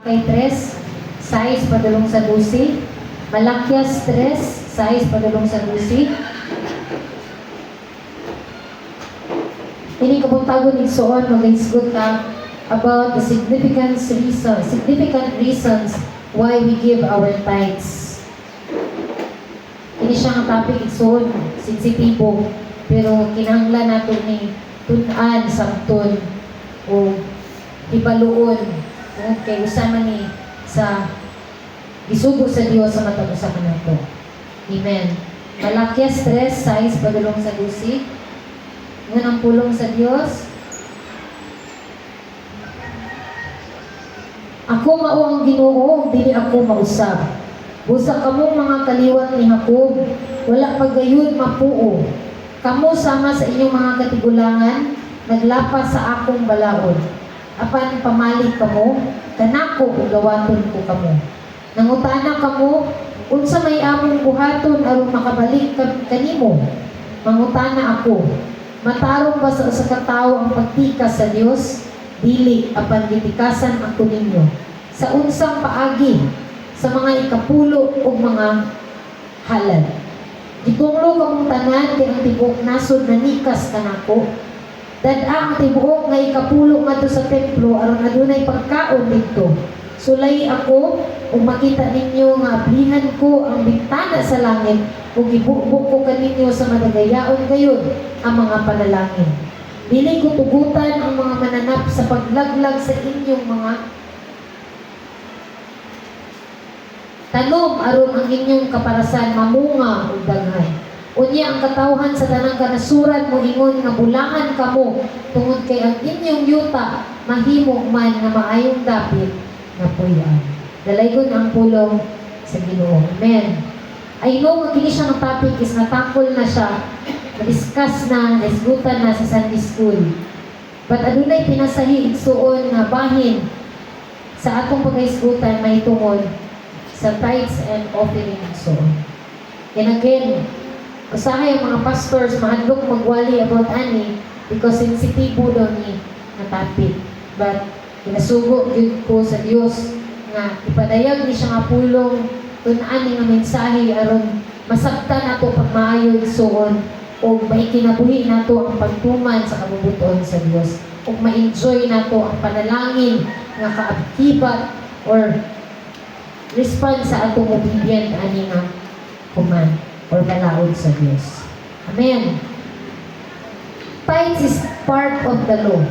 Kay 3, 6 padulong sa 12. Malakyas 3, 6 padulong sa 12. Ini kabuntagon igsoon mag-isgot ka about the significant reasons why we give our tithes. Ini siya nga topic igsoon, sensitibo, pero kinahanglan nato ni tun-an samton o ibaluon kay usama ni sa gisugo sa Dios sa matag usama nato. Amen. Malakyas 3, 6 padulong sa 12. Ngan ang pulong sa Dios. Ako mao ang Ginoo, dili ako mausab. Busa kamong mga kaliwat ni Jacob, wala pagayud mapuo. Kamo sama sa inyong mga katigulangan, naglapas sa akong balaod. Apan pamalig kamo, kanako ug gawaton ko kamo. Nangutana kamo, unsa may among buhaton aron makabalik kanimo? Mangutana ako, matarong ba sa katawo ang pagtikas sa Dios? Dili, apan gitikasan ako ninyo. Sa unsang paagi, sa mga ikapulo o mga halad. Gitunglo kamong tanan kay ang tibok nasod na nikas kanako. Dad ang tibuok nga ikapulo ngadto sa templo aron adunay pagkaon didto. Sulay ako ug makita ninyo nga ablihan ko ang bintana sa langit ug ibukbuk ko kaninyo sa madagayaon gayud ang mga panalangin. Dili ko tugutan ang mga mananap sa paglaglag sa inyong mga tanom aron ang inyong kaparasan mamunga ug daghay. Unya ang katawhan sa tanang kanasuran mo ingon nga bulangan kamo tungod kay ang inyong yuta mahimo man nga maayong dapit nga puy-an. Dalaygon ang pulong sa Ginoo. Amen. I know nga kini siya ng topic is natangkol na siya, na-discuss na, naisgutan na sa Sunday school. But adunay pinasahi igsuon nga bahin sa atong pag-isgutan may tungod sa tithes and offering igsuon. And again, usahay ang mga pastors mahadlok magwali about ani because sensitibo daw ni na topic. But kinasugo gyud ko sa Dios nga ipadayag ni siya nga pulong tun-an ni nga mensahe aron masabtan nato pagmaayo igsuon o may kinabuhi nato ang pagtuman sa kabubuton sa Dios ug ma-enjoy nato ang panalangin nga kaakibat or response sa atong obedient ani nga command or balaod sa Diyos. Amen. Tithes is part of the law.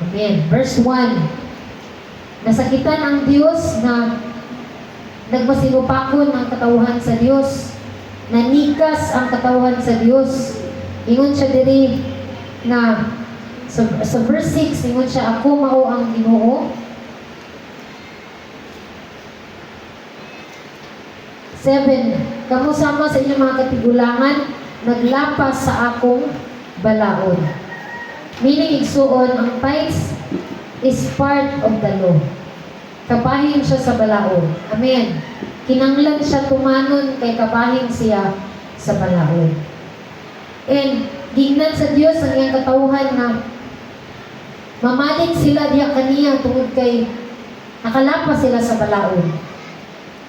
Amen. Verse 1. Nasakitan ang Diyos na nagmasinupakon ang katawhan sa Diyos. Nanikas ang katawhan sa Diyos. Ingon siya diri na sa verse 6, ingon siya, ako mao ang Ginoo. 7. Kamu sama sa inyong mga katigulangan, naglapas sa akong balaod. Meaning igsuon, ang tithes is part of the law. Kabahin siya sa balaod. Amen. Kinanglan siya tumanon kay kabahin siya sa balaod. And gingnan sa Dios ang iyang katawhan na mamalig sila diya kaniya tungod kay nakalapas sila sa balaod.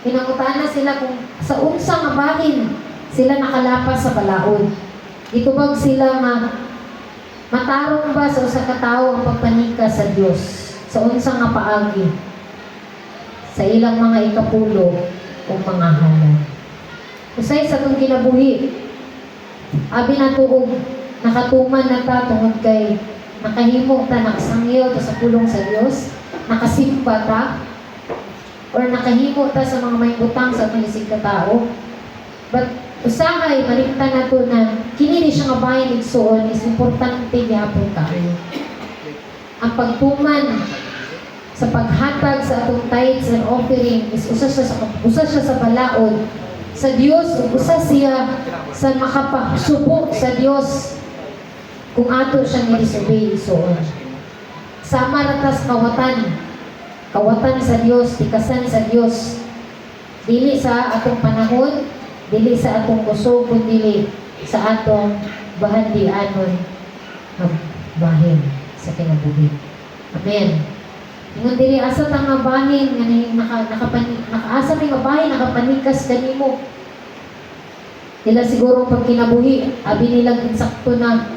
Pinangutana sila kung sa unsang nga bahin sila nakalapas sa balaod. Itubag sila nga matarong ba sa usa ka tawo ang pagpanika sa Dios sa unsang nga paagi sa ilang mga ikapulo o mga halad. Usay sa itong kinabuhi, abi na tuog nakatuman na ta tungod kay nakahimo ta nakasangil ta sa pulong sa Dios, nakasimba ta or nakahimo ta sa mga may utang sa atong isig ka tao. But usahay malimtan nato na kini ni siya nga bahin igsuon is importante gyapon kaayo. Ang pagtuman sa paghatag sa atong tithes and offering is usa siya sa balaod sa Dios ug usa siya sa makapasubo sa Dios kung ato siya ni-disobey igsuon. Sama ra tas kawatan sa Dios, tikasan sa Dios. Dili sa atong panahon, dili sa atong kusog, kundi sa atong bahandianon ng bahin sa kinabuhi. Amen. Ingon diri asa ta nga bahin nga nakaasa may nga bahin nakapanikas kanimo. Nila siguro pag kinabuhi, abi nilang insakto na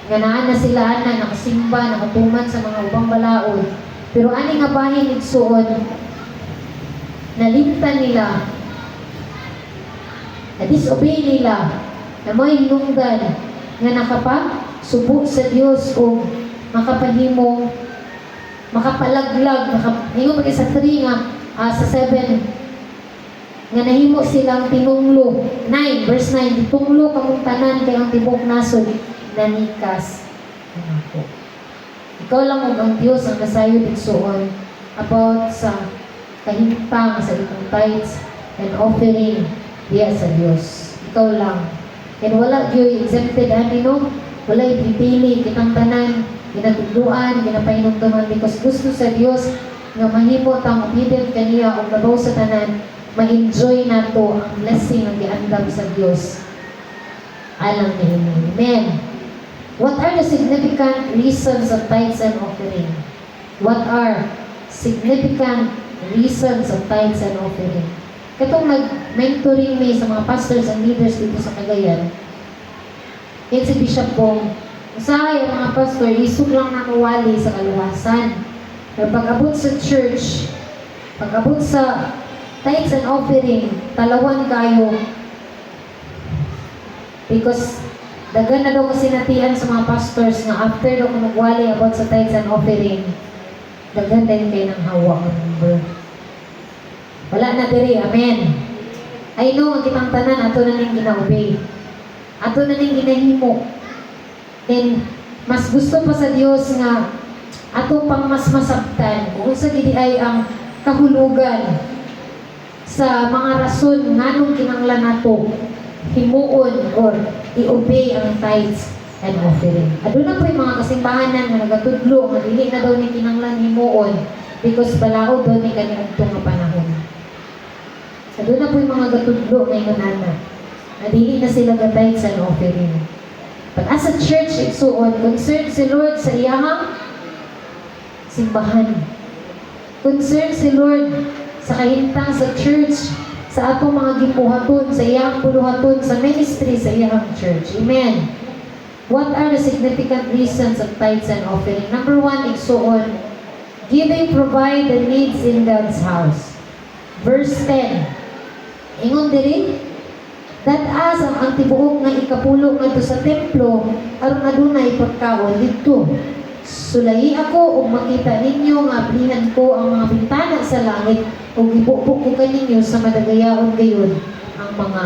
nga naa na sila ana nakasimba, nakatuman sa mga ubang balaod. Pero ani nga bahin igsuon nalimtan nila, na-disobey nila, na may hinungdan nga nakapasubo sa Dios o makapahimong makapalaglag, hingo pa sa 3 nga, sa 7, nga nahimo silang tinunglo. 9, verse 9, ditunglo kamong tanan kay ang tibok nasod, nanikas. Ako. Ikaw lang ang Diyos ang nasayo igsuon about sa kahintang sa itong tithes and offering diya sa Diyos. Ikaw lang. And wala yung exempted ani no? Wala ipipili kitang tanan, ginatudluan, ginapahinumduman because gusto sa Dios nga mahimo tang obedient kaniya o labaw sa tanan, ma-enjoy nato ang blessing ng giandam sa Dios. Alang ni Amen. What are the significant reasons of tithes and offering? What are significant reasons of tithes and offering? Katong nag-mentoring me sa mga pastors and leaders dito sa Cagayan, yan si Bishop Bong, usahay ang mga pastor, isog lang nakawali sa kaluwasan. Pero pag-abot sa church, pag-abot sa tithes and offering, talawan kayo. Because dagan na daw kasi natian sa mga pastors nga after daw kung nagwali about sa tithes and offering, dagan din kayo ng hawa ng number. Wala na diri, amen. I know ang kitang tanan, ato na ning gina-obey. Ato na ning ginahimo. And mas gusto pa sa Dios nga ato pang mas masabtan kung sa gidi ay ang kahulugan sa mga rason nganong kinanglan nato himuon or i-obey ang tithes and offering. Aduna po yung mga kasimbahanan nga nagatudlo nga dili na daw ni kinanglan himuon because balaod daw ni kaniadtong nga panahon. Aduna po yung mga gatudlo ngayon na dili na sila ga-tithes and offering. But as a church, igsuon, concerned si Lord sa iyahang simbahan. Concerned si Lord sa kahintang sa church, sa atong mga gipuhaton, sa iyang puluhaton, sa ministry, sa iyang church. Amen. What are the significant reasons of tithes and offering? Number 1, igsuon, giving provide the needs in God's house. Verse 10, ingon diri, that as ang tibuok nga ikapulo ngadto sa templo aron adunay pagkaon didto. Sulayi ako ug makita ninyo nga ablihan ko ang mga bintana sa langit ug ibukbok ko kaninyo sa madagayaon gayon ang mga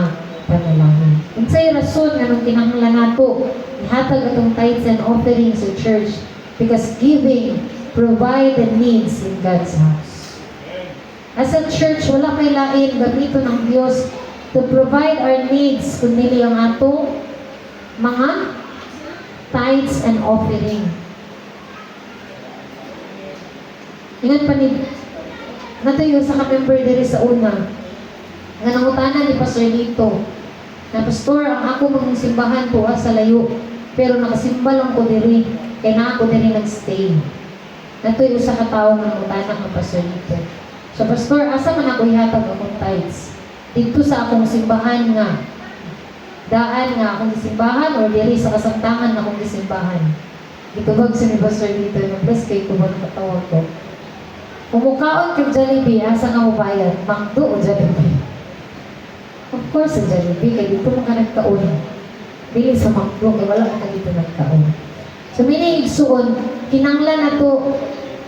panalangin. Unsay rason nga nung kinahanglan nato ihatag atong tithes and offerings sa church? Because giving provide the needs in God's house. As a church, wala may lain gamito ng Dios to provide our needs kundi ang atong mga tithes and offering. Ingat pa ni natuyo sa ka-member diri sa una nga nangutana ni Pastor dito na pastor, ang ako mong simbahan po sa layo pero nakasimba lang ko diri kaya na ako diri nagstay. Natuyo sa katao nga nangutana ng pastor dito. So pastor, asa man ako ihatag akong tithes? Dito sa akong simbahan nga daan nga akong simbahan or diri sa kasamtangan na akong simbahan. Dito bag si Pastor dito na bless kay ko ba nakatawag ko. Kumukaon kay Jollibee, asa ka mo bayad? Makdo o Jollibee? Of course, sa Jollibee, kaya dito mga nagkaon. Dili sa Makdo, kaya wala ka dito nagkaon. So, miniigsuon, kinanglan na to,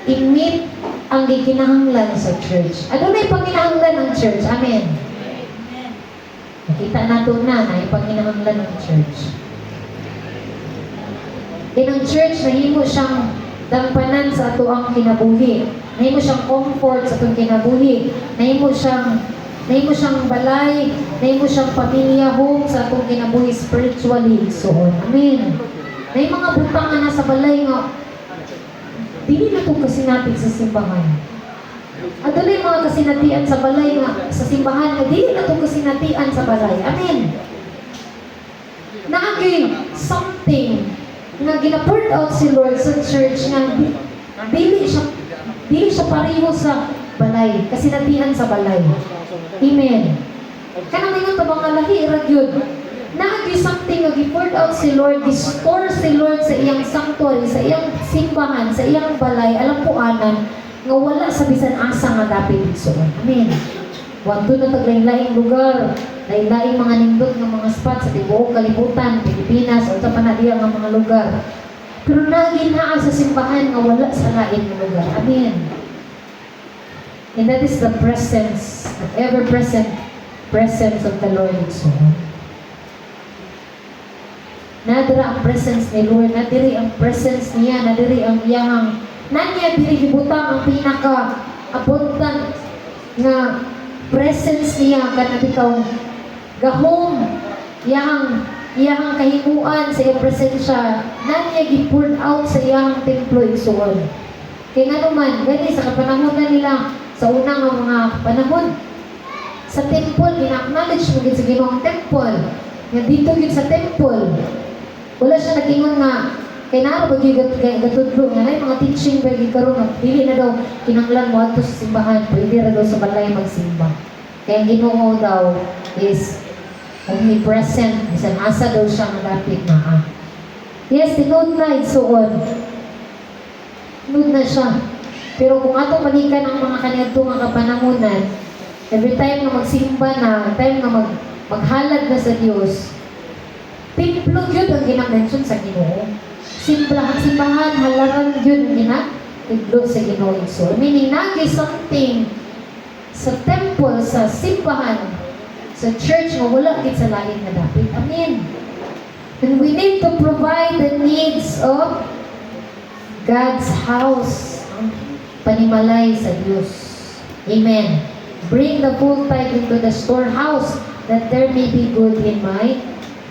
i-meet ang gikinahanglan sa church. Ano na ipanginahanglan ng church? Amen. Nakita nato na ipanginahanglan ng church. Then ang church, nahimo siyang dampanan sa ato ang kinabuhi. Nahimo siyang comfort sa atong kinabuhi. Nahimo siyang balay, nahimo siyang pamilya home sa atong kinabuhi spiritually. So, amen. May mga butang nga nasa balay nga dili na ito kasinatid sa simbahan. At doon yung mga kasinatian sa balay nga, sa simbahan nga, dili na ito kasinatian sa balay. Amen. Naagay something na gina-poured out si Lord sa church nga dili siya Dili siya pareho sa balay, kasi natihan sa balay. Amen. Kanang ngayon tabang nga lahi ra gyud. Naagi something nga gi-poured out si Lord, gi-store si Lord sa iyang sanctuary, sa iyang simbahan, sa iyang balay, alam po anan nga wala sa bisan asa nga dapat igsuon. Amen. Wanto na taglaing-laing lugar, laing-laing mga nindot nga mga spot sa tibuok kalibutan, Pilipinas, o sa panadiya nga mga lugar. Pero naginhaan sa simbahan nga wala sa lain nga lugar. Amen. And that is the presence, the ever-present presence of the Lord igsuon. Nadira ang presence ni Lord, nadiri ang presence niya, nadiri ang iyang, nanya diri gibutang ang pinaka-abundant nga presence niya kana bitaw gahom iyang kahimuan sa iyang presensya nanya gi-poured out sa iyang templo igsuon. Kay nga naman gani sa kapanahon na nila sa unang mga panahon sa temple gina-acknowledge mo gid sa Ginoo ang temple nga dito gid sa temple wala siya nag-ingon nga kay naro ba gyud gatudlo nga nay mga teaching ba gyud karon nga dili na daw kinahanglan mo adto sa simbahan pwede ra daw sa balay magsimba. Kaya ang Ginoo daw is omnipresent bisan asa daw siya nga dapit naa. Yes, tinod na igsuon. Tinod na siya. Pero kung atong balikan ang mga kaniadto nga kapanahonan, every time na magsimba na, time na maghalad na sa Dios, templo yun ang ginamention sa Ginoo. Simbahan, halaran yun ang ginatudlo sa Ginoo. So, meaning, nagi something sa temple, sa simbahan, sa church, nga wala gid sa lain na dapat. Amen. And we need to provide the needs of God's house. Panimalay sa Diyos. Amen. Bring the full tithe into the storehouse that there may be good in my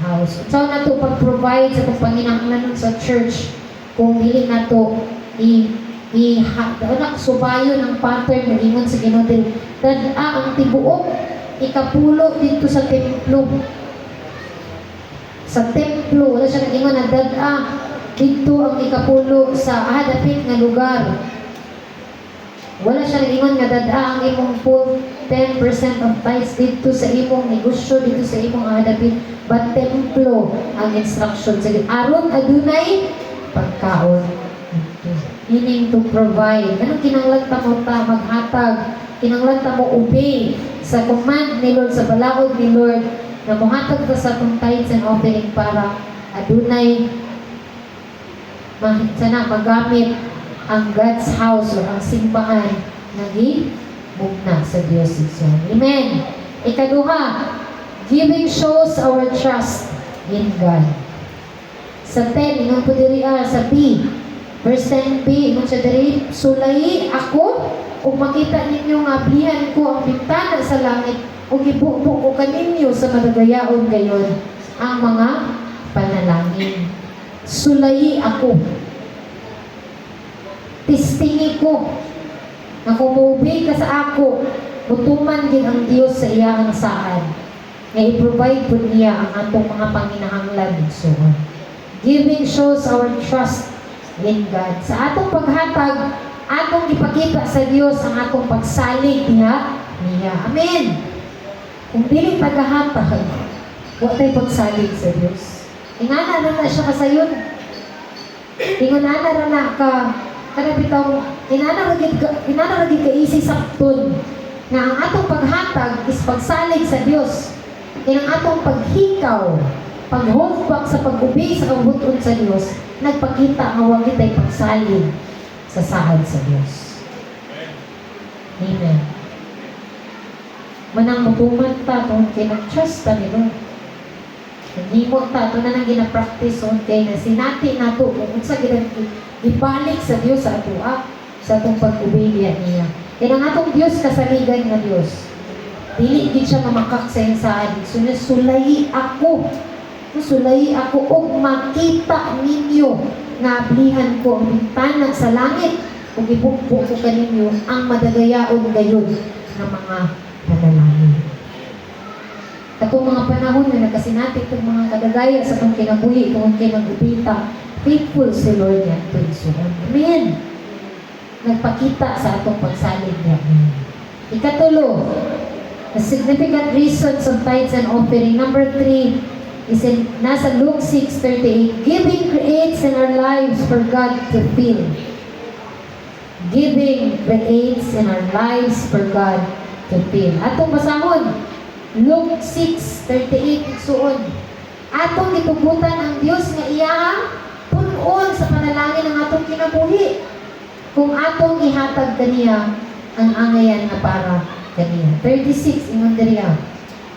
house. So na to pag-provide sa itong panginahanglan sa church kung dili na to subayo ng pattern nagingon sa Ginoo din ang tibuok ikapulo dito sa templo wala siya nagingon na dito ang ikapulo sa dapit nga lugar wala siya nagingon nga ang imong full 10% of tithes dito sa imong negosyo dito sa imong dapit but templo ang instruction sa aron adunay pagkaon meaning to provide anong kinahanglan ta mo maghatag kinahanglan ta mo obey sa command ni Lord sa balaod ni Lord na mohatag ta sa atong tithes and offering para adunay magamit ang God's house o ang simbahan na gimugna sa Diyos ito. Amen. Ikaduha, giving shows our trust in God. Sa 10, ingon po diri sa B. Verse 10b, ingon siya diri, sulay ako ug makita ninyo nga ablihan ko ang bintana sa langit ug ibubo ko kaninyo sa madagayaon gayon ang mga panalangin. Sulay ako. Tistingi ko na kumubi ka sa ako, mutuman din ang Diyos sa iyang saan nga i-provide po niya ang atong mga panginahanglan so, giving shows our trust in God. Sa atong paghatag, atong ipakita sa Diyos ang atong pagsalig niya. Amen. Kung dili tagahatag, huwag tayo pagsalig sa Diyos. Ingana na siya kasayon. Ingana na ka kada bitaw inanaragid ka isi sakton nga ang atong paghatag is pagsalig sa Dios. Ang atong paghikaw, pagholdback sa pag-obey sa kabuton sa Dios, nagpakita nga wa kitay pagsalig sa saad sa Dios. Amen. Manang mutuman ta kung kinag-trust ta ni Lord. Nagimo ta ito na nang gina-practice kay na sinati na ito kung sa ibalik sa Diyos sa atua sa atong pag-obey niya. Kaya ang atong Diyos kasaligan nga Diyos. Dili gid siya mamakak sa insaan. Sulay ako. Sulay ako og makita ninyo nga ablihan ko ang bintana sa langit ug ibukbo ko kaninyo ang madagayaon gayon nga mga panalangin. Katong mga panahon na nagkasinati itong mga kadagaya sa itong kinabuhi, itong kinagubita, faithful si Lord yan to Amen. nagpakita sa atong pagsalig niya. Ikatulo, the significant reasons of tithes and offering. Number 3 is in nasa Luke 6:38. Giving creates in our lives for God to feel. Giving creates in our lives for God to feel. Atong basahon, Luke 6:38 igsuon. Atong gitugutan ang Dios nga iyang punon sa panalangin ng atong kinabuhi. Kung atong ihatag kaniya ang angayan nga para kaniya. 36 ingon diriya.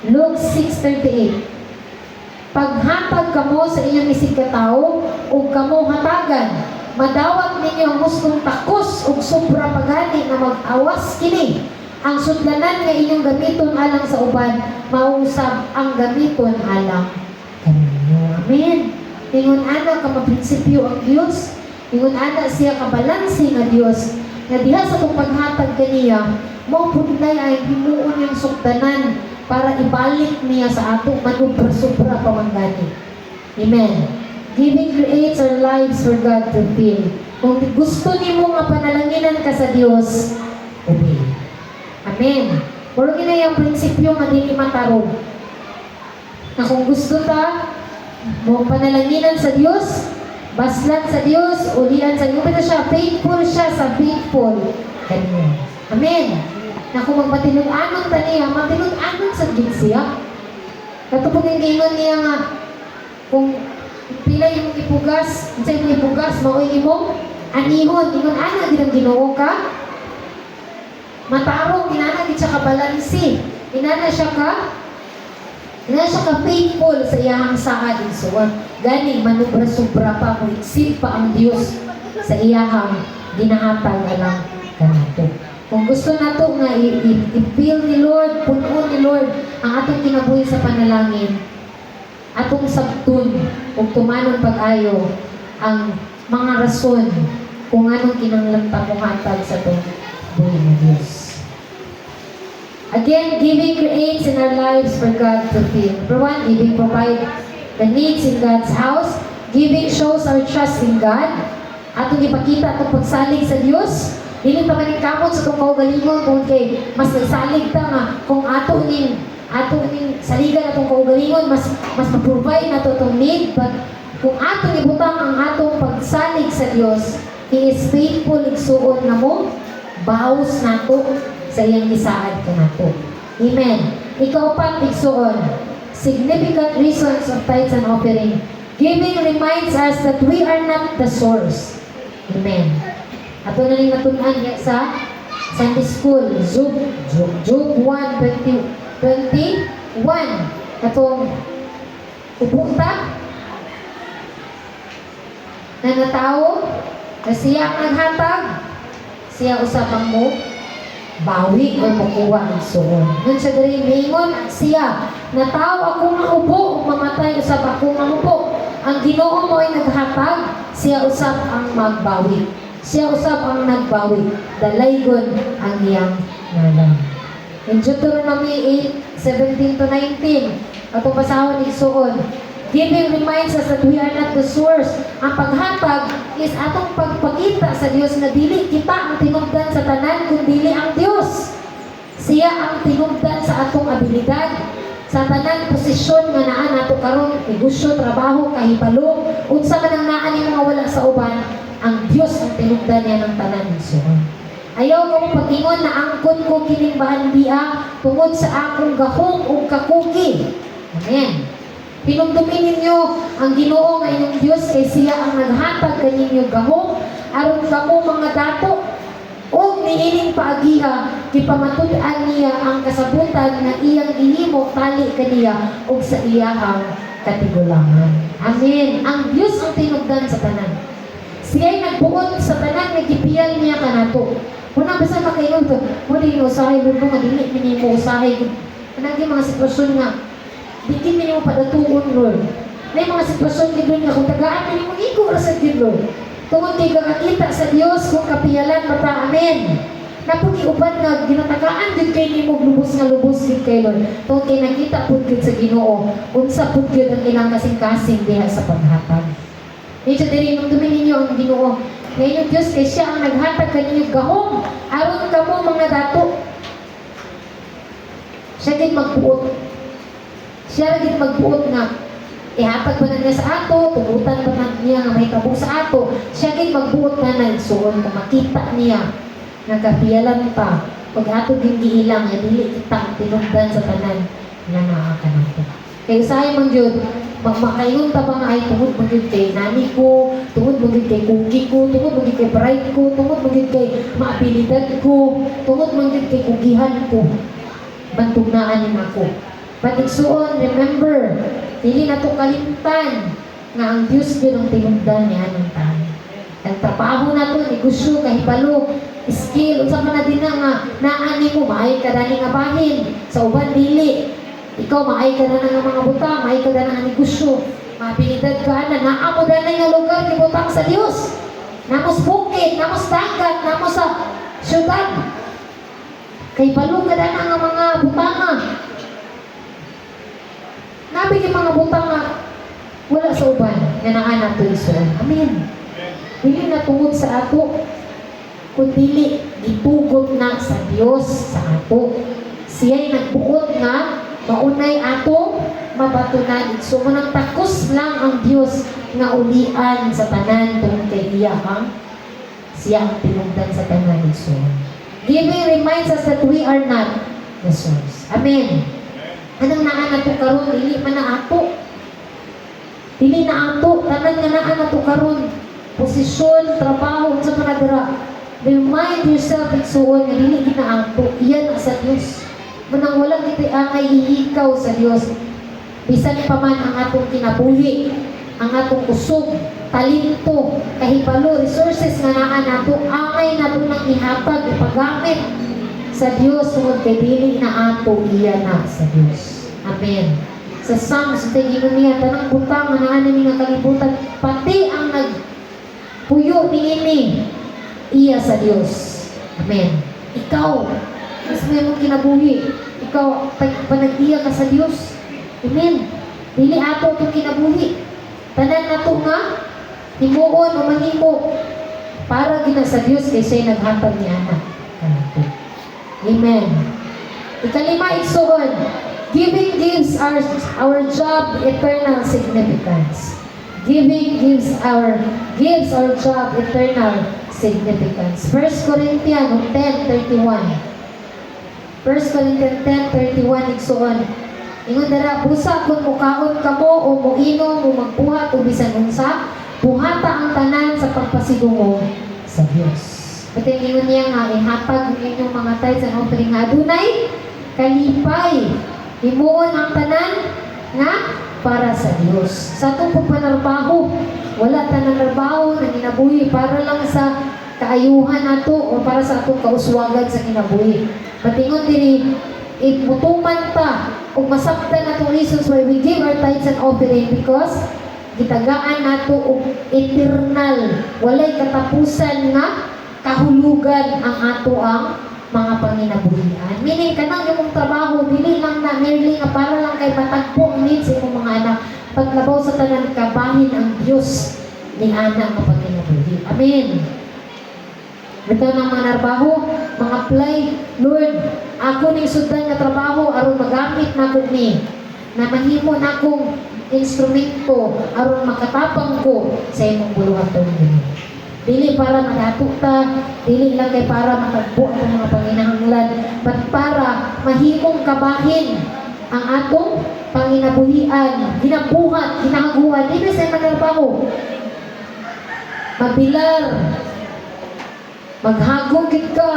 Luke 6:38. Paghatag kamo sa inyong isig katawo ug kamo hatagan, madawat ninyo ang hustong takos ug sobra pagani na mag-awas kini. Ang sudlanan nga inyong gamiton alang sa uban, mausab ang gamiton alang kanino. Amen. Ingon ana ka maprinsipyo ang Dios. Ingon ana siya kabalansi nga Dios. Nga diha sa itong paghatag kaniya, mao pud nay ay himuon yung sukdanan para ibalik niya sa ato manubra-sobra pamanggani. Amen. Giving creates our lives for God to feel. Kung gusto nimo nga panalanginan ka sa Dios, obey. Amen. Pero ginayang prinsipyo nga dili matarong. Na kung gusto ta mo panalanginan sa Dios, baslan sa Dios, ulian sa Dios, pero siya faithful siya sa faithful kaniya. Amen. Na kung magmatilog-anon ta niya, matilog-anon sa Diyos siya. Katupag yung ingon niya nga, kung pila yung ipugas, sa yung ipugas, maoy imong anihon, ingon ana, din ang Ginoo ka. Matarong, inana, di siya kabalansi. Inana siya ka faithful sa iyahang saad. So, ganing manubra-sobra pa, muiksip pa ang Diyos sa iyahang ginahatag alang kanato. Kung gusto nato nga i-feel ni Lord, punuon ni Lord ang atong kinabuhi sa panalangin, atong sabtun ug tumanon pag-ayo ang mga rason kung anong kinanglan ta mong hatag sa itong buhay ng Diyos. Again, giving creates in our lives for God to feel. Number 1, giving provide the needs in God's house. Giving shows our trust in God. Atong ipakita atong pagsalig sa Diyos. Dili pa man kamot sa itong kaugalingon kung kay mas nagsalig ta nga kung ato ning saligan atong kaugalingon mas ma-provide nato itong need. But kung atong ibutang ang atong pagsalig sa Dios, He is faithful igsuon na mo bawas nato sa iyang isaad ka nato. Amen. Ika-4 igsuon, significant reasons of tithes and offering. Giving reminds us that we are not the source. Amen. Ato na rin natunan niya sa Sunday School, Job 1:21. Atong upunta na natao na siya ang naghatag, siya usapang mo bawi o makuha ang suon. Nun siya diri mingon siya, natao ako maubo, mamatay usap ako mamupo. Ang Ginoo mo ay naghatag, siya usap ang magbawi. Siya usap ang nagbawi. Dalaygon ang iyang ngalan. In Deuteronomy 8:17-19, atong basahon igsuon, giving reminds us that we are not the source. Ang paghatag is atong pagpakita sa Dios na dili kita ang tinubdan sa tanan, kundi ang Dios. Siya ang tinubdan sa atong abilidad, sa tanan posisyon nga naa nato karon, negosyo, trabaho, kahibalo, unsa man ang naa ni mga wala sa uban, ang Dios ang tinubdan niya ng tanan igsuon. Ayaw ko pag-ingon na angkon ko kining bahandia tungod sa akong gahong ug kakugi. Amen. Pinumdumin ninyo ang Ginoo nga inyong Diyos kay siya ang naghatag kaninyo gahom aron kamo mga dato ug niining paagiha gipamatud-an niya ang kasabutan nga iyang gihimo tali kaniya ug sa iyahang katigulangan. Amen. Ang Diyos ang tinubdan sa tanan. Siya'y nagbuot sa tanan nga gipiyal niya kanato. Kuna basta makaingon to, mo din usahay mo nga dili minimo usahay. Kanang mga sitwasyon nga di mo padatuon, Lord. May mga sitwasyon gid nga kung tagaan mo igo ra sa Dios, Lord. Tungod kay kakakita sa Dios kung kapiyalan mata. Amen. Napudi uban nga ginatagaan gid kay nimo lubos nga lubos gid kay Lord. Tungod kay nakita pud gid sa Ginoo unsa pud gid ang ilang kasing-kasing diha sa paghatag. Medyo diri nung ninyo ang Ginoo Ngayon Diyos kay siya ang naghatag kaninyo gahom aron kamo mga dato. Siya gid magbuot. Siya gid magbuot nga ihatag pa na niya sa ato, tugutan pa na niya nga may kabog sa ato. Siya gid magbuot na nagsuon kung makita niya nga kapiyalan pa pag ato gyud giilang nga dili kita tinungdan sa tanan nga naa kanato. Kay usahay man gyud magmakaingon ta ba nga ay tungod mo gyud kay nani ko, tungod mo gyud kay kugi ko, tungod mo gyud kay bright ko, tungod mo gyud kay maabilidad ko, tungod mo gyud kay kugihan ko. Bantugnaan ni ako. But igsuon, remember, dili na to kalimtan nga ang Dios gyud ang tinungdan niya ng tayo. Ang trabaho na to, negosyo, kahibalo, skill, unsa man na din nga naani mo, maay ka dani nga bahin, sa uban dili. Ikaw, maay ka na nga mga buta, maay ka na nga negosyo, mabilidad ka na, naamo dani nga lugar, gibutang sa Dios. Namos bukid, namos dagat, namos sa syudad. Kay balo ka na nga mga butanga. Nabi yung mga butanga, wala sa uban, nga naana to isuon. Amen. Dili na tungod sa ato, kundi gitugot na sa Dios sa ato. Siya'y nagbuot nga maunay ato mabatunan. So munang takos lang ang Dios nga ulian sa tanan tungod kay iya ang siya ang tinungdan sa tanan so. Giving reminds us that we are not the source. Amen. Anong naa na to karon dili man na ato. Dili na ato tanan nga naa na to karon. Posisyon, trabaho, sa panadira. Remind yourself igsuon nga dili ginaato, iyan sa Dios. Manang wala kita angay ihikaw sa Dios. Bisan pa man ang atong kinabuhi, ang atong kusog, talento, kahibalo, resources nga naa nato, angay nato nang ihatag, ipagamit sa Dios tungod kay dili na ato iyan na sa Dios. Amen. Sa Psalms, tingin niya, tanang butang nga naa ni nga kalibutan, pati ang puyo niini iya sa Dios. Amen. Ikaw, mas may mong kinabuhi. Ikaw, panag-iya ka sa Dios. Amen. Dili ato itong kinabuhi. Tanan na ito nga, himuon o manhimo para gina sa Dios kay siya'y naghatag niya anak. Amen. Ikalima, igsuon, giving gives our job eternal significance. Giving gives our job eternal significance. 1 Corinthians 10:31. 1 Corinthians 10:31 igsuon. Ingon dara busa kun mukaon kamo o moinom o magbuhat o bisan unsa, buhata ang tanan sa pagpasidungog sa Dios. Pati ingon niya nga ihatag ang inyong mga tithes and offering adunay kalipay. Himuon ang tanan nga para sa Dios. Sa itong panarbaho, wala tanang narbaho na ginabuhi para lang sa kaayuhan nato o para sa atong kauswagan sa kinabuhi. Patingon diri, iputuman ta o masaktan natong reasons why we give our tithes and offering because gitagaan nato og eternal, walay katapusan nga kahulugan ang ato ang mga panginabuhian. Meaning, kanang imong trabaho, dili lang na merely nga para lang kay matagpo ang needs sa imong mga anak. Paglabaw sa tanan, kabahin ang Diyos ni anak nga panginabuhi. Amen. Ito ng mga narbaho, mga apply, Lord, ako ning sudan nga trabaho, aron magamit na ko ni, na mahimo na akong instrumento, aron makatapang ko sa imong buluhaton niyo. Dili para magatuta, dili lang kay para matagbo ang mga panginahanglan, but para mahimong kabahin ang atong panginabuhian, ginabuhat, ginahaguan, dili sa manarbaho. Mabilar, maghagog ka,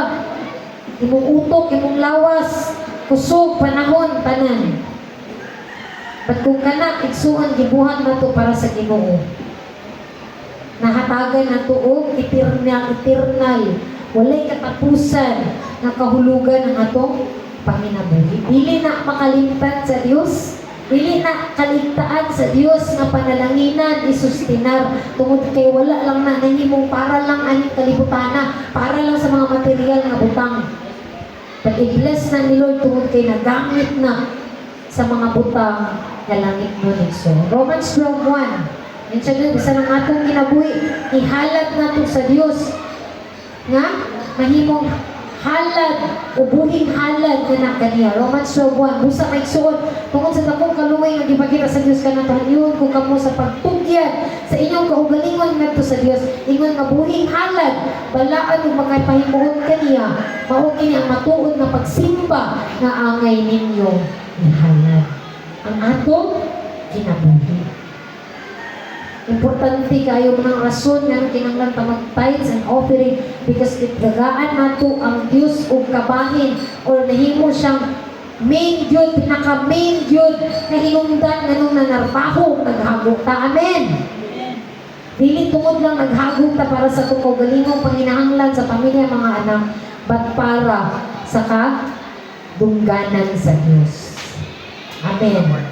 imong utok, imong lawas, kusog, panahon, tanan. But kung kana, igsuhan, gibuhat na to para sa Ginoo. Nahatagan na tuog eternal, walay katapusan nga kahulugan ng atong panginabuhi. Dili na makalimtan sa Dios, dili na kaligtaan sa Dios nga panalanginan isustinar tungod kay wala lang na nahimong para lang aning kalibutana, para lang sa mga material nga butang. But i-bless na ni Lord tungod kay nagamit na sa mga butang nga langit mo nigso. Romans 12:1. And siya doon, isa ng atong kinabuhi, ihalad nato sa Dios. Nga, mahimong halad, ubuhing halad na kaniya. Romans 12:1, busa may suot, tungkol sa takong kaluoy nga gipakita sa Dios kanang yun kung kamo sa pagtugyan sa inyong kaugalingon ngadto sa Dios, ingon nga buhing halad, balaan ug makapahimuon kaniya, mao kini ang matuod nga pagsimba nga angay ninyo ihalad. Ang atong kinabuhi. Importante kayo ng rason nga kinahanglan ta mag-tithes and offering because itgagaan nato ang Dios og kabahin or nahimo siyang main jud, pinaka main jud na hinungdan nganong nanarbaho naghagok ta. Amen. Dili tungod lang naghagok ta para sa kaugalingong panginahanglan sa pamilya mga anak, but para sa kadungganan sa Dios. Amen.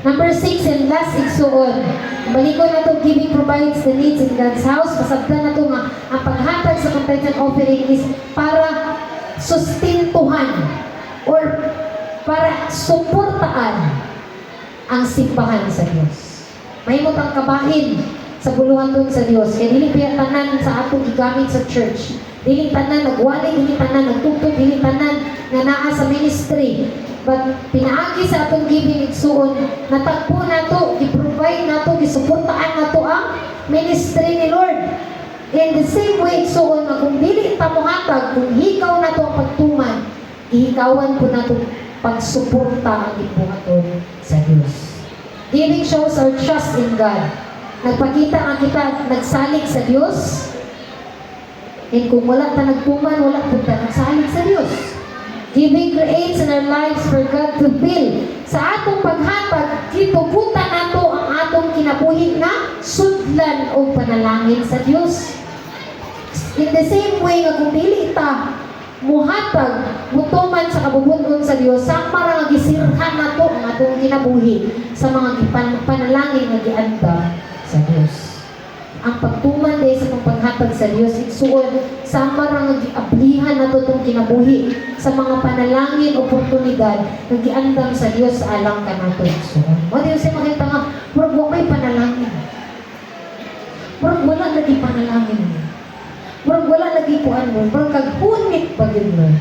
Number 6 and last igsuon. Balikon na to, giving provides the needs in God's house. Pasabda na to nga, ang paghatag sa contingent offering is para sustintuhan or para suportaan ang simbahan sa Diyos. Mahimot ang kabahin sa buluhan doon sa Diyos. Kaya dili piya tanan sa atong gigamit sa church. Dili tanan nagwali, dili tanan nagtugtog, dili tanan nga naa sa ministry. But pinaagi sa atong giving igsuon, natagpo nato, i-provide nato, gisuportaan nato ang ministry ni Lord. In the same way igsuon nga kung dili ta mohatag, kung hikaw nato ang pagtuman, ihikawan po nato pagsuporta ang ibuhaton sa Dios. Giving shows our trust in God. Nagpakita nga kita nagsalig sa Dios. And kung wala ta nagtuman, wala po ta nagsalig sa Dios. Giving creates in our lives for God to fill. Sa atong paghatag, gitugutan nato ang atong kinabuhi na sudlan o panalangin sa Dios. In the same way nga kung dili ta muhatag, mutuman sa kabubuton sa Dios, sa para nga gisirhan nato ang atong kinabuhi sa mga panalangin nga gianda sa Dios. Ang pagtuman din sa paghatag sa Dios, igsuon sa para nga giablihan nato tong kinabuhi sa mga panalangin, oportunidad nga giandam sa Dios sa alang kanato igsuon. O Dios ay makita nga, murag wa may panalangin. Murag wala lagi panalangin. Murag wala lagi kuan mo. Murag kaghunit pa yun mo.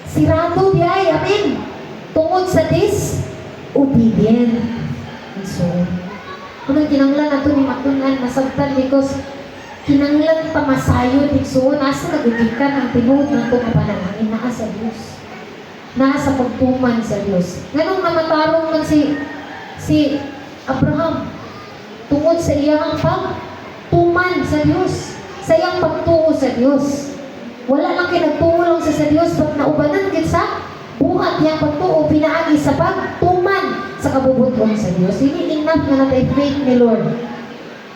Sirado di ay, amen. Tungod sa disobedient. Igsuon. Kung kinanglan nato ni matunan nasabtan because kinanglan pa masayo igsuon asa nagugikan ang tinuod nato nga panalangin naa sa Dios. Naa sa pagtuman sa Dios. Nganong namatarong man si Abraham tungod sa iyang pagtuman sa Dios, sa iyang pagtuo sa Dios. Wala lang kay nagtuo lang sa Dios but naubanan gid sa buhat niyang pagtuo pinaagi sa pagtuman sa kabubuton sa Dios. Hindi enough na natay faith ni Lord.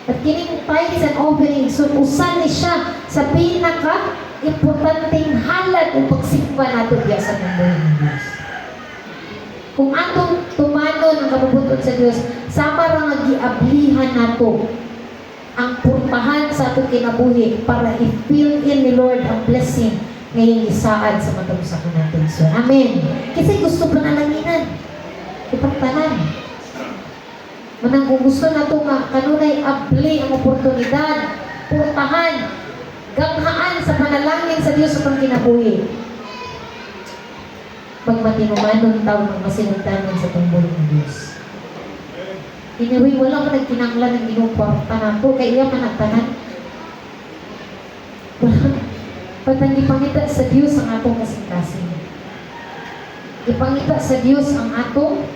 At kining tithes and offerings, so usan ni siya sa pinaka-importanteng halad o pagsikpa nato diya sa mundo ng Diyos. Kung atong tumanon ang kabubuton sa Diyos, sama ra nga giablihan nato ang purtahan sa atong kinabuhi para i-fill in ni Lord ang blessing ngayong isaad sa matapos sa natin. So, amen. Kasi gusto pa nalanginan. Ipagtanan. Manang kung gusto na ito nga, kanunay abli ang oportunidad, purtahan, ganghaan sa panalangin sa Diyos sa kinabuhi. Magmatinumanon tao ng masinuntanan sa tumbol ng Diyos. Anyway, wala man nagkinanglan ng inuporta na ito, kaya iya managtanan. Patang ipangita sa Diyos ang atong kasing-kasing. Ipangita sa Diyos ang atong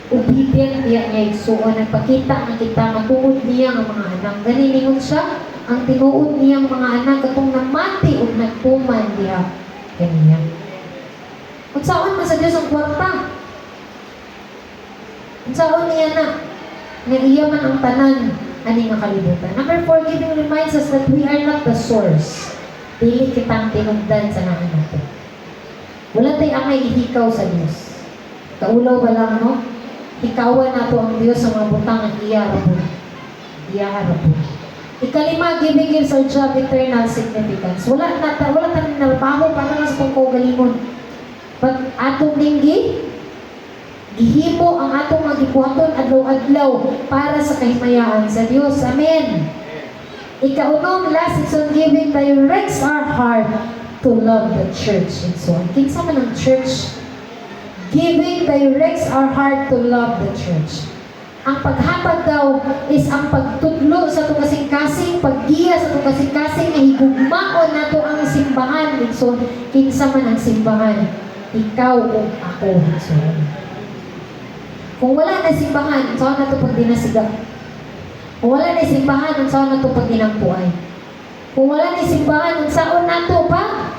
obedient niya igsuon. Nagpakita ang kita matuod niya ang mga anak. Ganilingon siya ang tinuod niyang mga anak katong namati o nagtuman niya kaniya. Unsaon man sa Diyos ang kwarta? Unsaon niya na nga iya man ang tanan ani nga kalibutan. Number 4, giving reminds us that we are not the source. Dili kitang tinugdan sa namin natin. Wala tayo angay ihikaw sa Diyos. Kaulaw ba lang, no? Hikawan nato ang Diyos sa mga butang at iyaharapon. Iyaharapon. Ikalima, giving gives our job eternal significance. Wala tayong narbaho para lang sa pagkaugalingon. But atong dinggi, gihimo ang atong mga gibuhaton adlaw-adlaw para sa kahimayaan sa Dios. Amen. Ikaunom, last is on giving directs our heart to love the church. And so, kinsa man ang church, giving directs our heart to love the church. Ang paghatag daw is ang pagtudlo sa itong kasing-kasing, paggiya sa itong kasing-kasing na higugmaon nato ang simbahan. So, kinsa man ang simbahan, ikaw o ako. So, kung wala na simbahan, saan na ito pag dinasiga? Kung wala na simbahan, saan na ito pag dinampuay? Kung wala na simbahan, saan na ito pa?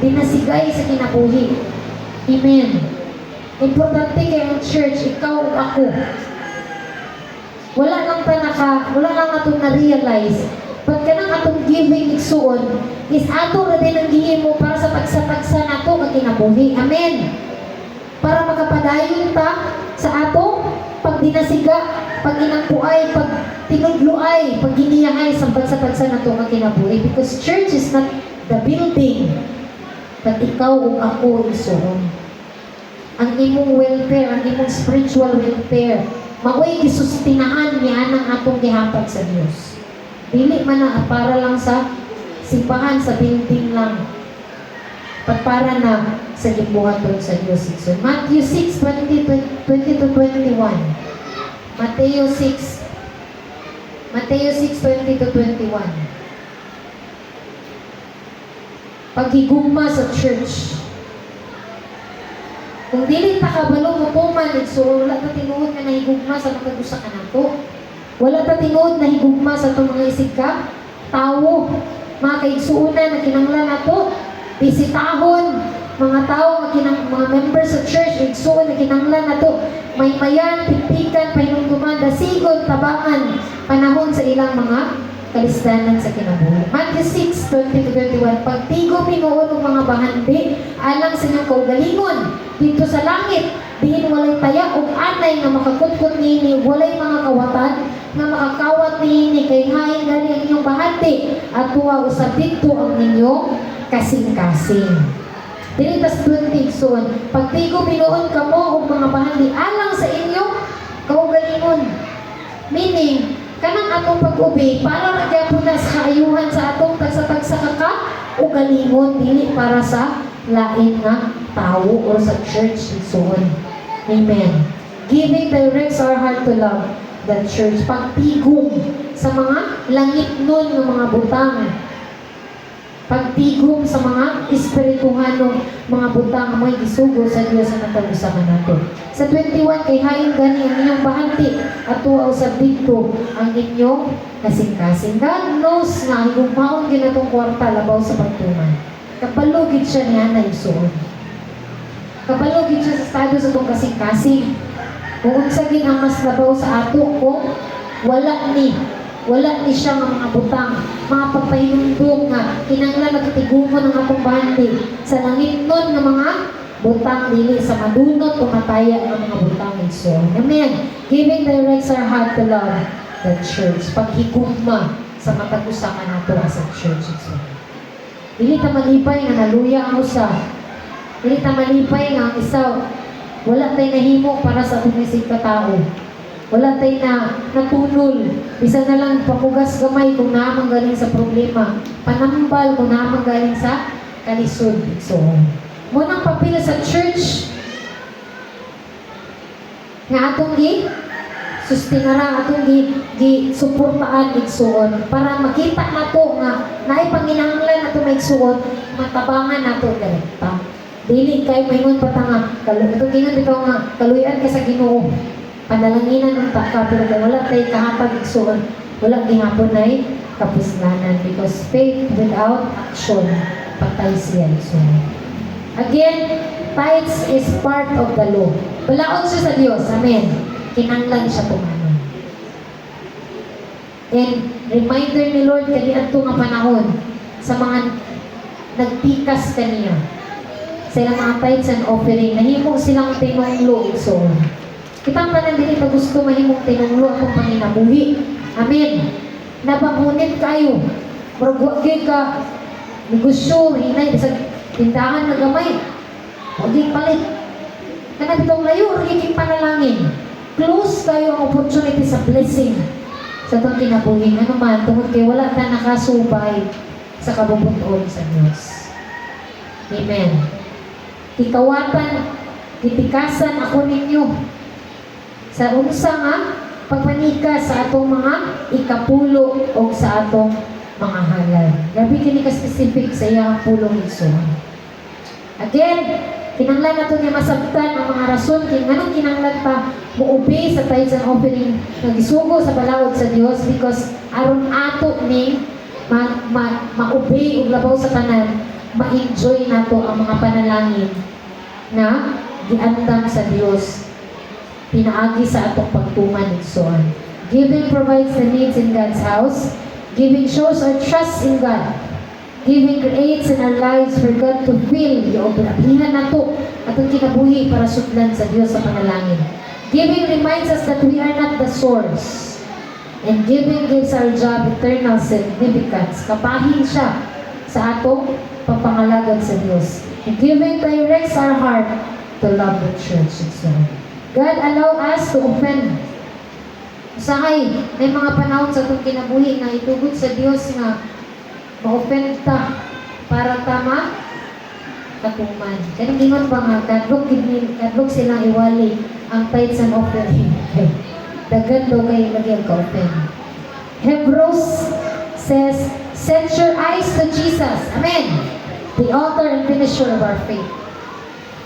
Dinasigay sa kinabuhi. Amen. Importante kayo ang church, ikaw o ako. Wala lang atong na-realize. Pag ka nang atong giving igsuon, is ato na din ang gihimo para sa tagsa-tagsa nato ang kinabuhi. Amen. Para makapadayon ta sa ato pag dinasiga, pag inampuay, pag tinudluay, pag giniyahay sa tagsa-tagsa nato ang kinabuhi. Because church is not the building, but ikaw o ako igsuon. Ang imong welfare, ang imong spiritual welfare, maoy gisustinaan niya ang atong gihatag sa Dios. Dili man na para lang sa simbahan, sa building lang. Para na sa gibuhaton sa Dios. So, Matthew 6, 20-21. Mateo 6, 20-21. Paghigugma sa church. Kung dili ta kabalo mo puman, so wala ta tinuod nga nahigugma sa mga usa ka nato. Wala ta tinuod na higugma sa itong mga isigka, tawo, mga kaigsuunan na kinanglan nato, bisitahon, mga tao, mga members sa church, igsuon na kinanglan nato, maymayan, piptikan, pahinungduman, dasigon, tabangan, panahon sa ilang mga kalisdanan sa kinabuhi. Matthew 6, 20-21. Pagtigo pinuon ng mga bahandi, alang sa inyong kaugalingon, dito sa langit, diin walay taya o anay nga makakutkot nini, walay mga kawatan, nga makakawat nini, kay hain gani ang inyong bahandi, at tuwa usab dito ang inyong kasing-kasing. Dinitas 20, son, pagtigo pinuon kamo og mga bahandi, alang sa inyong kaugalingon. Meaning, kanang atong pag-ubi para nagyapon na sa kaayuhan sa atong tagsa-tagsa kaka o galingon dili para sa lain nga tao o sa church and so on. Amen. Giving directs our heart to love the church. Pagtigom sa mga langit nun ng mga butang. Pagtigom sa mga espirituhanong mga butang may isugo sa Diyos na natalusakan nato. Sa 21, kay hain gani ang inyong bahanti at tuwaw sa dito ang inyong kasing-kasing. God knows nga kung maon ginatong kwarta labaw sa pagtuman. Kapalugid siya niya na isuon. Kapalugid siya sa estado sa itong kasing-kasing. Kung unsagin ang mas labaw sa ato kung wala ni siya ng mga butang, mga pagpahinundong nga, kinanglan nagtigumo ng atong bahandi, sa langit nun ng mga butang dili sa madunot o mataya ng mga butang iso. Amen. Giving directs our heart to love the church. Paghigugma sa matagusakan nato as a church iso. Dili ta malipay nga naluya ang usa. Dili ta malipay nga ang isa wala tay nahimo para sa tumisig ka tao. Wala tayo na natunol. Bisa na lang pakugas gamay kung naamang galing sa problema. Panambal kung naamang galing sa kalisod. So, munang papila sa church nga atong sustinara, atong suportaan igsuon para makita nato nga naipanginahanglan nato maigsuon, matabangan nato direkta. Dili kay maingon pa ta nga itong gingon bitaw nga kaluyan ka sa Ginoo. Panalanginan ng taka, pero wala tayo kahatag igsuon, wala gihapon ay kapuslanan because faith without action, patay siya. So, again, tithes is part of the law. Balaod siya sa Diyos. Amen. Kinanglan siya tumano. And reminder ni Lord kani adto nga panahon sa mga nagtikas kaniya sa ilang mga tithes and offering, nahimong silang tinunglo igsuon. Kitang tanan dili ta gusto mahimong tinunglo atong panginabuhi. Amen. Nabangunit kayo. Murag wa gyud ka negosyo, hinay sa tindahan na gamay. Huwag palit. Kana bitong layo ug giking panalangin. Close kayo ang opportunity sa blessing sa itong kinabuhi. Ano man, tungkol kay wala ta nakasubay sa kabubuton sa Diyos. Amen. Ikawatan, titikasan ako ninyo sa unsa nga pagpanika sa atong mga ikapulo o sa atong mga halal. Grabe kini ka specific sa iyang pulong igsoon. Again, kinanglan nato niya masabtan ang mga rason kung anong kinanglan pa muobey sa tithes and offering nagisugo sa balaod sa Dios because aron ato ni ma-obey ug labaw sa tanan, ma-enjoy nato ang mga panalangin na giandam sa Dios pinaagi sa atong pagtuman igsoon. Giving provides the needs in God's house. Giving shows our trust in God. Giving creates in our lives for God to fill yung obligahan nato atong kinabuhi para sudlan sa Dios sa panalangin. Giving reminds us that we are not the source. And giving gives our job eternal significance. Kabahin siya sa atong pagpangalagad sa Dios. And giving directs our heart to love the church itself. God allow us to offend. Usahay, may mga panahon sa itong kinabuhi na itugod sa Dios nga ma-offend ta para tama katuman. Kaya gingon ba nga, kadlok silang iwali ang tithes and offering. Dagan daw kayo lagi ang ka-offend. Hebrews says, set your eyes to Jesus. Amen. The author and finisher of our faith.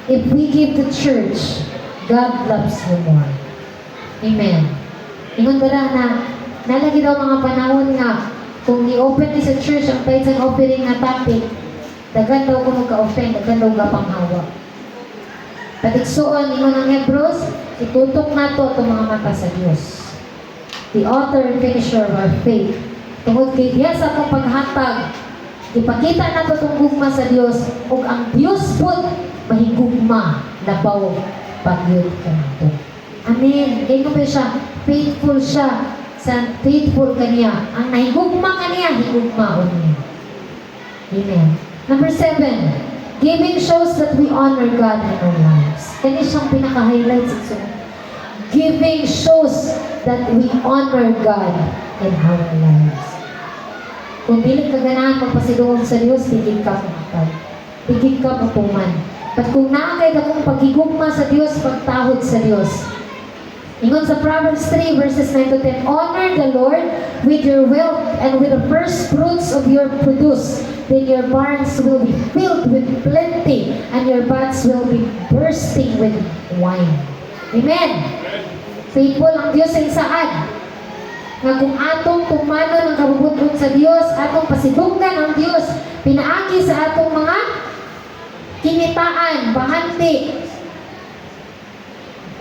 If we give to church, God loves you more. Amen. Ingon ba na nalagi daw mga panahon nga kung i-open ni sa church ang tithes and offering na topic, dagan daw kung ka-offend, dagan daw kapanghawa. Patigsuon, ingon ang Hebrews, itutok na to itong mga mata sa Diyos. The author and finisher of our faith. Tungod kay diya sa akong paghatag, ipakita na to itong gugma sa Diyos, ug ang Diyos po mahigugma, labaw, pagyod ka na to. Amen. Kaya ba siya, faithful siya, faithful kaniya. Ang nahigugma kaniya, higugmaon niya. Amen. Number 7, giving shows that we honor God in our lives. Kani siyang pinaka-highlights ito. Giving shows that we honor God in our lives. Kung dili ka ganahan magpasidungog sa Diyos, tigil ka pumatag. Tigil ka putuman. At kung naakay akong paghigugma sa Diyos, pagtahod sa Diyos. Ingon sa Proverbs 3 verses 9 to 10, honor the Lord with your wealth and with the first fruits of your produce. Then your barns will be filled with plenty and your vats will be bursting with wine. Amen. Faithful ang Diyos sa isaad. Nga kung atong tumanon ang kabubuton sa Diyos, atong pasidunggan ang Diyos, pinaagi sa atong mga kinitaan, bahanti,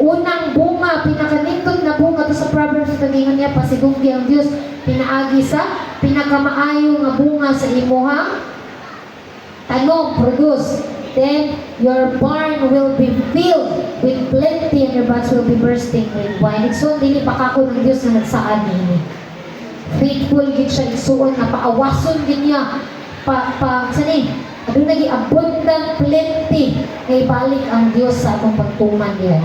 unang bunga, pinakanindot na bunga to sa Proverbs ito niya, pasidunggi ang Diyos, pinaagi sa pinakamaayo nga bunga sa imuhang tanom, produce. Then your barn will be filled with plenty and your vats will be bursting with wine. So, dili pakako ng Diyos na nagsaan niya. Faithful gid siya, isuon na paawason gid niya. Sani, adun nagi abundant plenty kay balik ang Diyos sa atong pagtuman niya.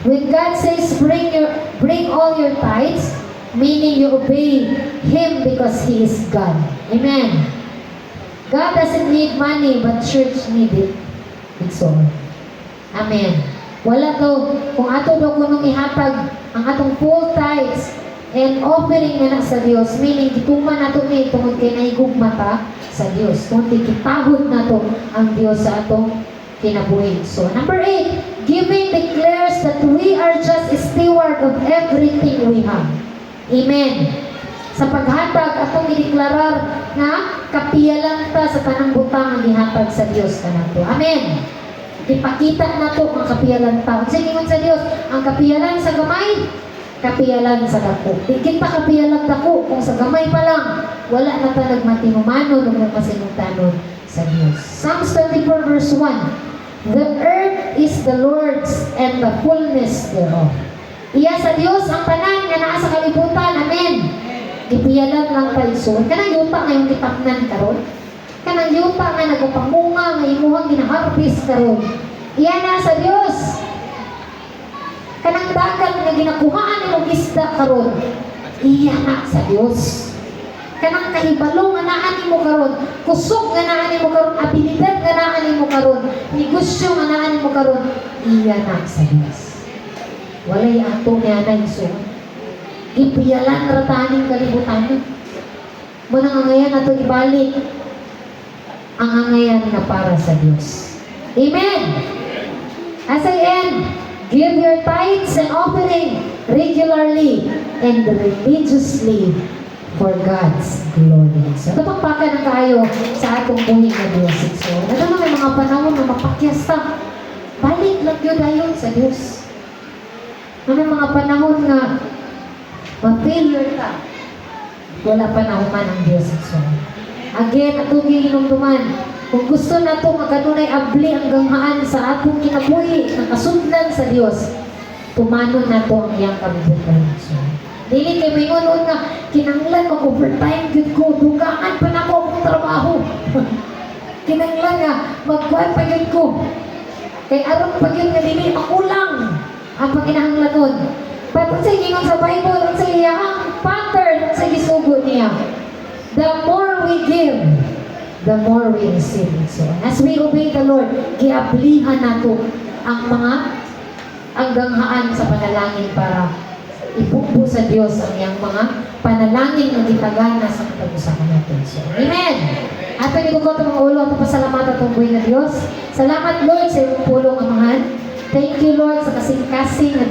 When God says, bring all your tithes, meaning you obey Him because He is God. Amen. God doesn't need money, but church need it. It's all. Amen. Wala daw, kung ato daw kunong ihatag ang atong full tithes and offering na sa Diyos, meaning gituman nato ni tungod kay nahigugma ta sa Diyos. Kung kitahod na to ang Diyos sa atong kinabuhi. So, number 8, giving declares that we are just a steward of everything we have. Amen. Sa paghatag, atong gideklarar na kapiyalan ta sa tanang butang ang gihatag sa Diyos kanato. Amen. Ipakita na to ang kapiyalan ta. Sige ingon sa Diyos, ang kapiyalan sa gamay, kapiyalan sa dako. Di kita kapiyalan dako kung sa gamay pa lang, wala na ta nagmatinumano nung nagmasinutanon sa Diyos. Psalms 24 verse 1, the earth is the Lord's and the fullness thereof. Iya sa Diyos ang tanan nga naa sa kalibutan. Amen. Gipiyalan lang tayo soon. Kanang yuta nga yung kitapnan karon. Kanang yuta nga nagapamunga nga imuhang ginaharvest karon. Iya na sa Diyos. Kanang dagat nga ginakuhaan nimong isda karon, iya na sa Dios. Kanang kahibalo nga naa nimo karon, kusog nga naa nimo karon, abilidad nga naa nimo karon, negosyo nga naa nimo karon, iya na sa Dios. Walay ato niya na isuon. Ipiyalan rataning kalibutan. Muna nga ngayon ato ibalik ang angayan na para sa Diyos. Amen! As I end, give your tithes and offering regularly and religiously for God's glory. So, kapagpakan na tayo sa atong buhay na Diyos. So, ito na may mga panahon na mapakyasta. Balik lang yun ayon sa Diyos. May mga panahon nga ma-failure ka. Wala pa na human ang Diyos. So, again, atong hinumduman, kung gusto na ito magkanunay abli ang ganghaan sa atong kinabuhi, nakasundlan sa Diyos, tumanon na ito ang iyang kabubukan. So, dili kay may ngunon nga, kinanglan mag-overtime yun ko, dugaan pa na ko akong trabaho. Kinanglan nga, magkuhan pa yun ko. Kay aron pa yun nga dili, makulang ang pagkinahanglan nun. But kung sa ingon sa Bible, kung sa iyang pattern, kung sa isugo niya, the more we give, the more we receive. So, as we obey the Lord, giablihan nato ang ganghaan sa panalangin para ipupo sa Diyos ang iyang mga panalangin na gitagana sa katagusakan natin. So, amen! Ato ni ko itong mga ulo, ato pasalamat atong buhay na Diyos. Salamat, Lord, sa iyong pulong, Amahan. Thank you, Lord, sa kasing-kasing na